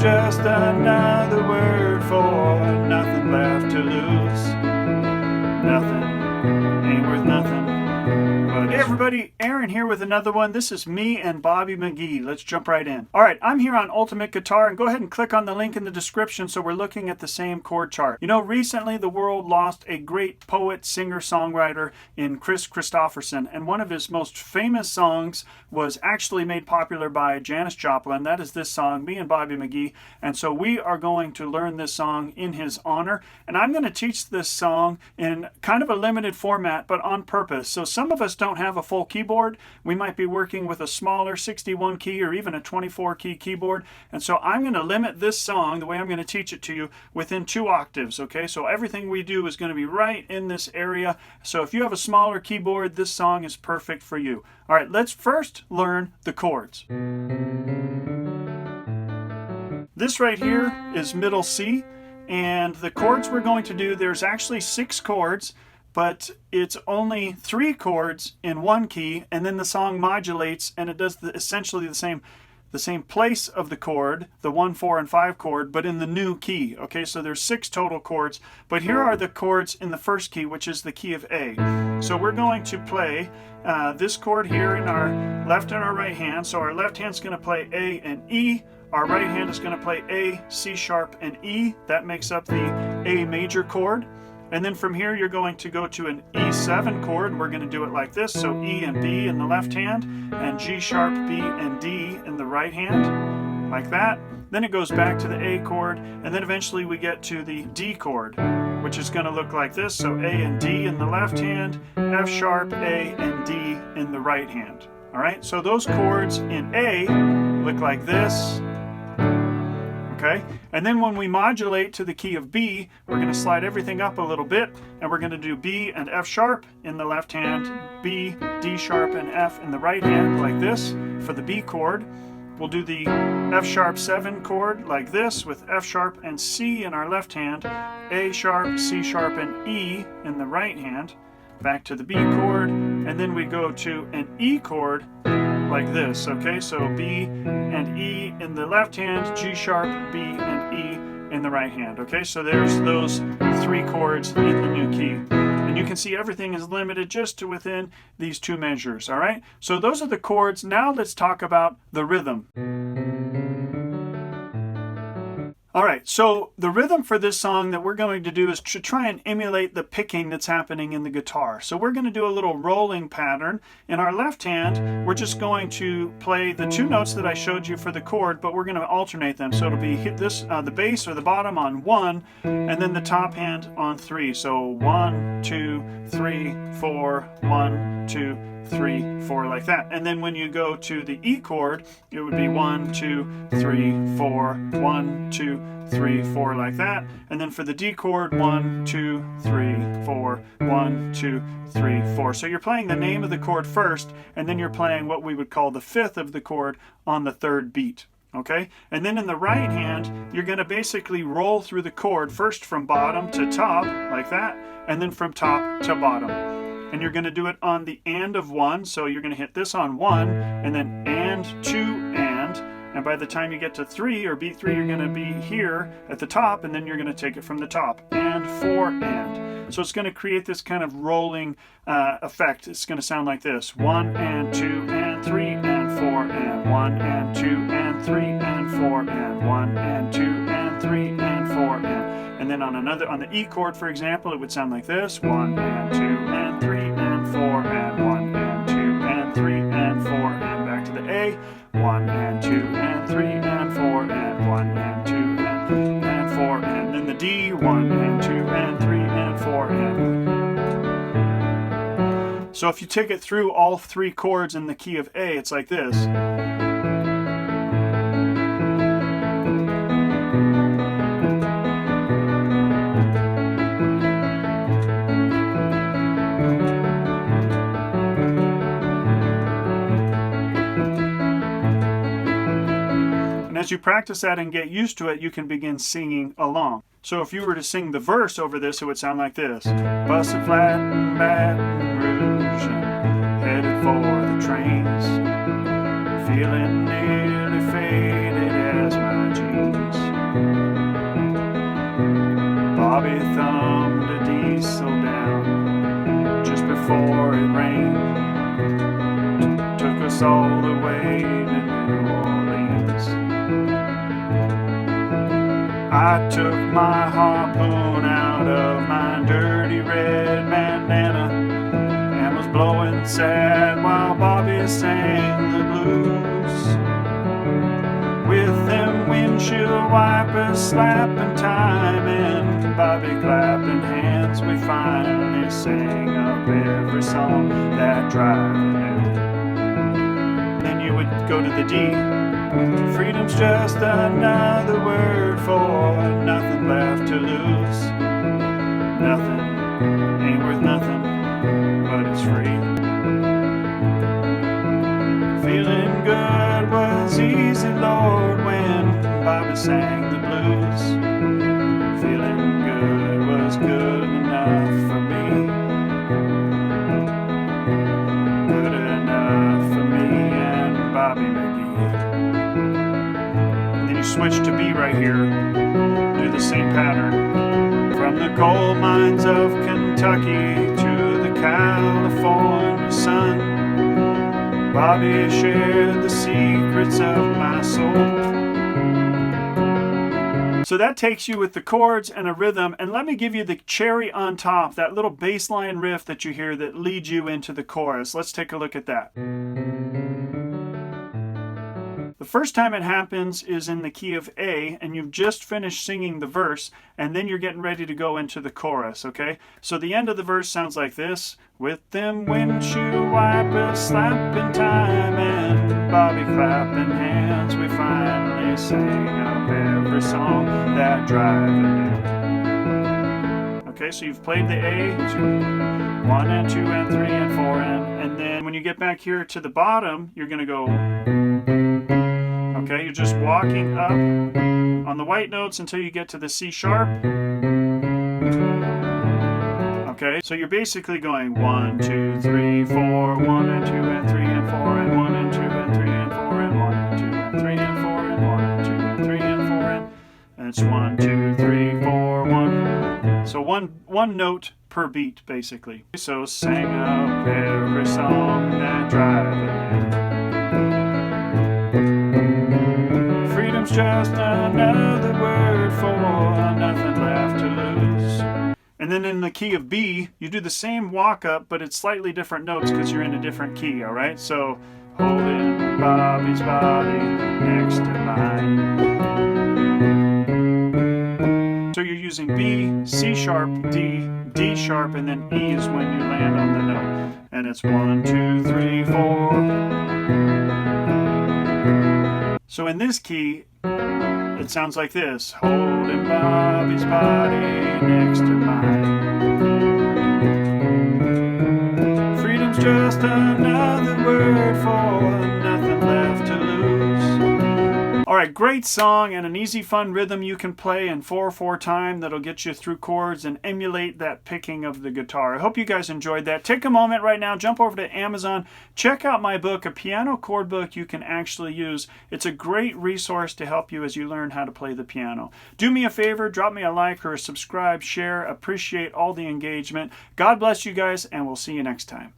just another word for nothing left to lose. Nothing ain't worth nothing. Hey everybody, Aaron here with another one. This is me and Bobby McGee. Let's jump right in. Alright, I'm here on Ultimate Guitar, and go ahead and click on the link in the description so we're looking at the same chord chart. You know, recently the world lost a great poet, singer, songwriter in Kris Kristofferson, and one of his most famous songs was actually made popular by Janis Joplin. That is this song, Me and Bobby McGee, and so we are going to learn this song in his honor, and I'm going to teach this song in kind of a limited format, but on purpose. So some of us don't have a full keyboard. We might be working with a smaller 61 key or even a 24 key keyboard, and so I'm going to limit this song, the way I'm going to teach it to you, within 2 octaves, okay? So everything we do is going to be right in this area. So if you have a smaller keyboard, this song is perfect for you. All right, let's first learn the chords. This right here is middle C, and the chords we're going to do, there's actually 6 chords, but it's only 3 chords in one key, and then the song modulates, and it does essentially the same place of the chord, the 1, 4, and 5 chord, but in the new key. Okay, so there's 6 total chords, but here are the chords in the first key, which is the key of A. So we're going to play this chord here in our left and our right hand. So our left hand's going to play A and E. Our right hand is going to play A, C sharp, and E. That makes up the A major chord. And then from here you're going to go to an E7 chord. We're going to do it like this. So E and B in the left hand, and G sharp, B, and D in the right hand, like that. Then it goes back to the A chord, and then eventually we get to the D chord, which is going to look like this. So A and D in the left hand, F sharp, A, and D in the right hand. All right, so those chords in A look like this. Okay, and then when we modulate to the key of B, we're going to slide everything up a little bit, and we're going to do B and F sharp in the left hand, B, D sharp, and F in the right hand, like this for the B chord. We'll do the F sharp 7 chord like this with F sharp and C in our left hand, A sharp, C sharp, and E in the right hand, back to the B chord, and then we go to an E chord like this. Okay, so B and E in the left hand, G sharp, B, and E in the right hand. Okay, so there's those 3 chords in the new key. And you can see everything is limited just to within these 2 measures. All right, so those are the chords. Now let's talk about the rhythm. All right, so the rhythm for this song that we're going to do is to try and emulate the picking that's happening in the guitar. So we're going to do a little rolling pattern. In our left hand, we're just going to play the 2 notes that I showed you for the chord, but we're going to alternate them. So it'll be hit this, the bass or the bottom on 1, and then the top hand on 3. So 1, 2, 3, 4, 1, 2, 3, 4, like that. And then when you go to the E chord, it would be 1, 2, 3, 4, 1, 2, 3, 4, like that. And then for the D chord, 1, 2, 3, 4, 1, 2, 3, 4. So you're playing the name of the chord first, and then you're playing what we would call the 5th of the chord on the 3rd beat. Okay, and then in the right hand, you're going to basically roll through the chord first from bottom to top, like that, and then from top to bottom. And you're going to do it on the and of 1, so you're going to hit this on 1, and then and 2 and by the time you get to 3 or beat 3, you're going to be here at the top, and then you're going to take it from the top, and 4 and. So it's going to create this kind of rolling effect. It's going to sound like this: 1 and 2 and 3 and 4 and 1 and 2 and 3 and 4 and 1 and 2 and 3 and 4 and then on the E chord, for example, it would sound like this: 1 and 2 and 3 and 4 and 1 and 2 and 3 and 4 and back to the A: 1 and 2 and 3 and 4 and 1 and 2 and 4 and then the D: 1 and 2 and 3 and 4 and. So if you take it through all 3 chords in the key of A, it's like this. As you practice that and get used to it, you can begin singing along. So if you were to sing the verse over this, it would sound like this: busted flat in Baton Rouge and headed for the trains, feeling nearly faded as my jeans. thumbed a diesel down just before it rained. Took us all the way to New Orleans. I took my harpoon out of my dirty red bandana and was blowing sad while Bobby sang the blues. With them windshield wipers slapping time and Bobby clapping hands, we finally sang up every song that driver knew. Then you would go to the D. Freedom's just another word for nothing left to lose. Nothing ain't worth nothing, but it's free. Feeling good was easy, Lord, when Bobby sang the blues. Feeling good was good enough for me. Good enough for me and Bobby McGee. And then you switch to B right here. Do the same pattern. From the coal mines of Kentucky to the California sun, Bobby shared the secrets of my soul. So that takes you with the chords and a rhythm, and let me give you the cherry on top, that little bass line riff that you hear that leads you into the chorus. Let's take a look at that. The first time it happens is in the key of A, and you've just finished singing the verse, and then you're getting ready to go into the chorus, okay? So the end of the verse sounds like this. With them windshield wipers slapping time and Bobby clapping hands, we finally sang up every song that driver knew. Okay, so you've played the A, 1 and 2 and 3 and 4 and then when you get back here to the bottom, you're going to go. Okay, you're just walking up on the white notes until you get to the C sharp. Okay, so you're basically going 1, 2, 3, 4, 1 and 2 and 3 and 4 and 1 and 2 and 3 and 4 and 1 and 2 and 3 and 4 and 1 and 2 and 3 and 4 and it's 1, 2, 3, 4, 1. So one note per beat basically. So sang up every song that driver knew. Freedom's just another word for nothing left to lose. And then in the key of B, you do the same walk up, but it's slightly different notes because you're in a different key, all right? So, holding Bobby's body next to mine. So you're using B, C sharp, D, D sharp, and then E is when you land on the note. And it's 1, 2, 3, 4. So in this key, it sounds like this. Holding Bobby's body next to mine. Freedom's just another word for nothing left to lose. Alright, great song and an easy fun rhythm you can play in 4/4 time that'll get you through chords and emulate that picking of the guitar. I hope you guys enjoyed that. Take a moment right now, jump over to Amazon, check out my book, a piano chord book you can actually use. It's a great resource to help you as you learn how to play the piano. Do me a favor, drop me a like or a subscribe, share, appreciate all the engagement. God bless you guys, and we'll see you next time.